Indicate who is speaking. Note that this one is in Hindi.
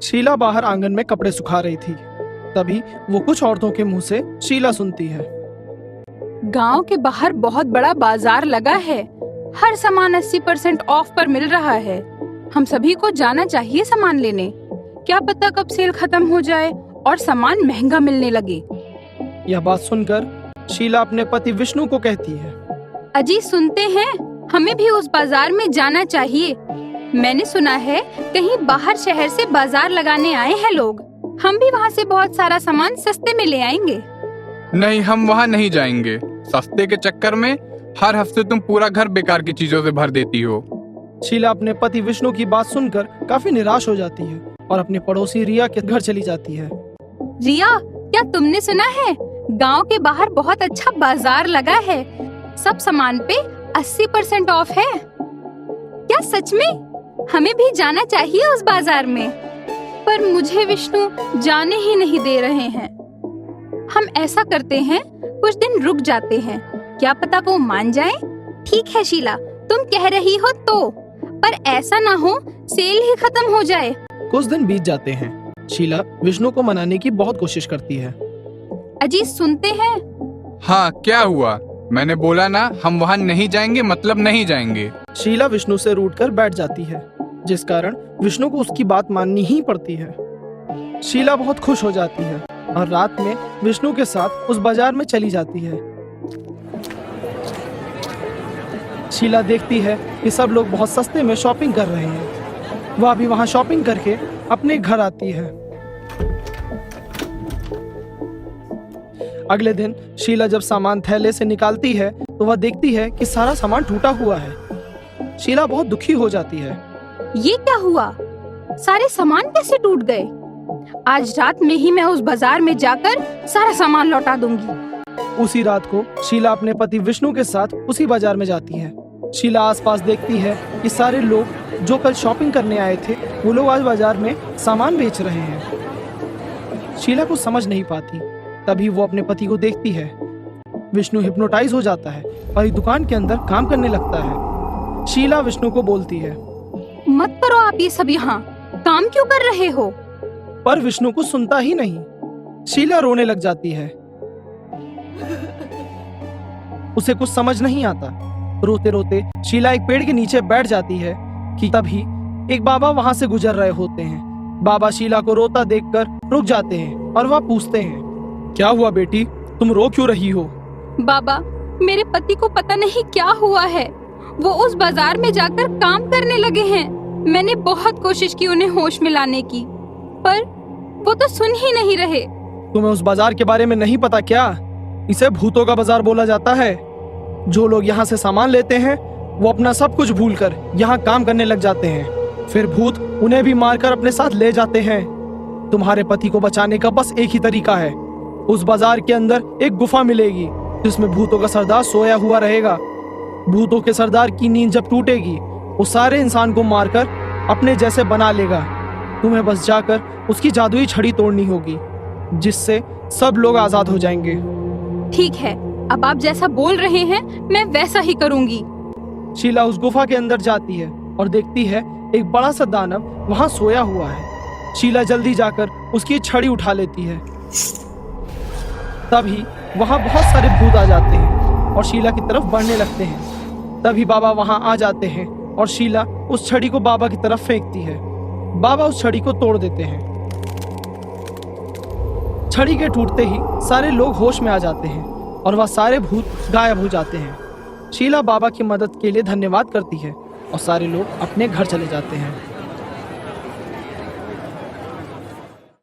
Speaker 1: शीला बाहर आंगन में कपड़े सुखा रही थी। तभी वो कुछ औरतों के मुंह से शीला सुनती है।
Speaker 2: गांव के बाहर बहुत बड़ा बाजार लगा है। हर सामान 80% ऑफ पर मिल रहा है। हम सभी को जाना चाहिए सामान लेने। क्या पता कब सेल खत्म हो जाए और सामान महंगा मिलने लगे।
Speaker 1: यह बात सुनकर शीला अपने पति विष्णु को कहती है,
Speaker 2: अजी सुनते हैं, हमें भी उस बाजार में जाना चाहिए। मैंने सुना है कहीं बाहर शहर से बाजार लगाने आए हैं लोग। हम भी वहाँ से बहुत सारा सामान सस्ते में ले आएंगे।
Speaker 3: नहीं, हम वहाँ नहीं जाएंगे। सस्ते के चक्कर में हर हफ्ते तुम पूरा घर बेकार की चीजों से भर देती हो।
Speaker 1: शीला अपने पति विष्णु की बात सुनकर काफी निराश हो जाती है और अपने पड़ोसी रिया के घर चली जाती है।
Speaker 2: रिया, क्या तुमने सुना है गांव के बाहर बहुत अच्छा बाजार लगा है। सब सामान पे 80% ऑफ है। क्या सच में? हमें भी जाना चाहिए उस बाजार में। पर मुझे विष्णु जाने ही नहीं दे रहे हैं। हम ऐसा करते हैं, कुछ दिन रुक जाते हैं, क्या पता वो मान जाए। ठीक है शीला, तुम कह रही हो तो, पर ऐसा ना हो सेल ही खत्म हो जाए।
Speaker 1: कुछ दिन बीत जाते हैं। शीला विष्णु को मनाने की बहुत कोशिश करती है।
Speaker 2: अजी सुनते हैं?
Speaker 3: हाँ, क्या हुआ? मैंने बोला ना, हम वहाँ नहीं जाएंगे, मतलब नहीं जाएंगे।
Speaker 1: शीला विष्णु से रूठकर बैठ जाती है, जिस कारण विष्णु को उसकी बात माननी ही पड़ती है। शीला बहुत खुश हो जाती है और रात में विष्णु के साथ उस बाजार में चली जाती है। शीला देखती है कि सब लोग बहुत सस्ते में शॉपिंग कर रहे हैं। वह भी वहां शॉपिंग करके अपने घर आती है। अगले दिन शीला जब सामान थैले से निकालती है तो वह देखती है कि सारा सामान टूटा हुआ है। शीला बहुत दुखी हो जाती है।
Speaker 2: ये क्या हुआ? सारे सामान कैसे टूट गए? आज रात में ही मैं उस बाजार में जाकर सारा सामान लौटा दूंगी।
Speaker 1: उसी रात को शीला अपने पति विष्णु के साथ उसी बाजार में जाती है। शीला आसपास देखती है कि सारे लोग जो कल शॉपिंग करने आए थे वो लोग आज बाजार में सामान बेच रहे हैं। शीला को समझ नहीं पाती। तभी वो अपने पति को देखती है। विष्णु हिप्नोटाइज हो जाता है और एक दुकान के अंदर काम करने लगता है। शीला विष्णु को बोलती है,
Speaker 2: मत करो आप ये सब यहाँ, काम क्यों कर रहे हो?
Speaker 1: पर विष्णु को सुनता ही नहीं। शीला रोने लग जाती है। उसे कुछ समझ नहीं आता। रोते रोते शीला एक पेड़ के नीचे बैठ जाती है कि तभी एक बाबा वहां से गुजर रहे होते हैं। बाबा शीला को रोता देखकर रुक जाते हैं और वह पूछते हैं, क्या हुआ बेटी, तुम रो क्यों रही हो?
Speaker 2: बाबा, मेरे पति को पता नहीं क्या हुआ है। वो उस बाजार में जाकर काम करने लगे हैं। मैंने बहुत कोशिश की उन्हें होश में लाने की, पर वो तो सुन ही नहीं रहे।
Speaker 1: तुम्हें उस बाजार के बारे में नहीं पता क्या? इसे भूतों का बाजार बोला जाता है। जो लोग यहाँ से सामान लेते हैं वो अपना सब कुछ भूलकर यहाँ काम करने लग जाते हैं। फिर भूत उन्हें भी मारकर अपने साथ ले जाते हैं। तुम्हारे पति को बचाने का बस एक ही तरीका है। उस बाजार के अंदर एक गुफा मिलेगी जिसमें भूतों का सरदार सोया हुआ रहेगा। भूतों के सरदार की नींद जब टूटेगी वो सारे इंसान को मारकर अपने जैसे बना लेगा। तुम्हें बस जाकर उसकी जादुई छड़ी तोड़नी होगी, जिससे सब लोग आजाद हो जाएंगे।
Speaker 2: ठीक है, अब आप जैसा बोल रहे हैं मैं वैसा ही करूंगी।
Speaker 1: शीला उस गुफा के अंदर जाती है और देखती है एक बड़ा सा दानव वहां सोया हुआ है। शीला जल्दी जाकर उसकी छड़ी उठा लेती है। तभी वहां बहुत सारे भूत आ जाते हैं और शीला की तरफ बढ़ने लगते हैं। तभी बाबा वहां आ जाते हैं और शीला उस छड़ी को बाबा की तरफ फेंकती है। बाबा उस छड़ी को तोड़ देते हैं। छड़ी के टूटते ही सारे लोग होश में आ जाते हैं और वह सारे भूत गायब हो जाते हैं। शीला बाबा की मदद के लिए धन्यवाद करती है और सारे लोग अपने घर चले जाते हैं।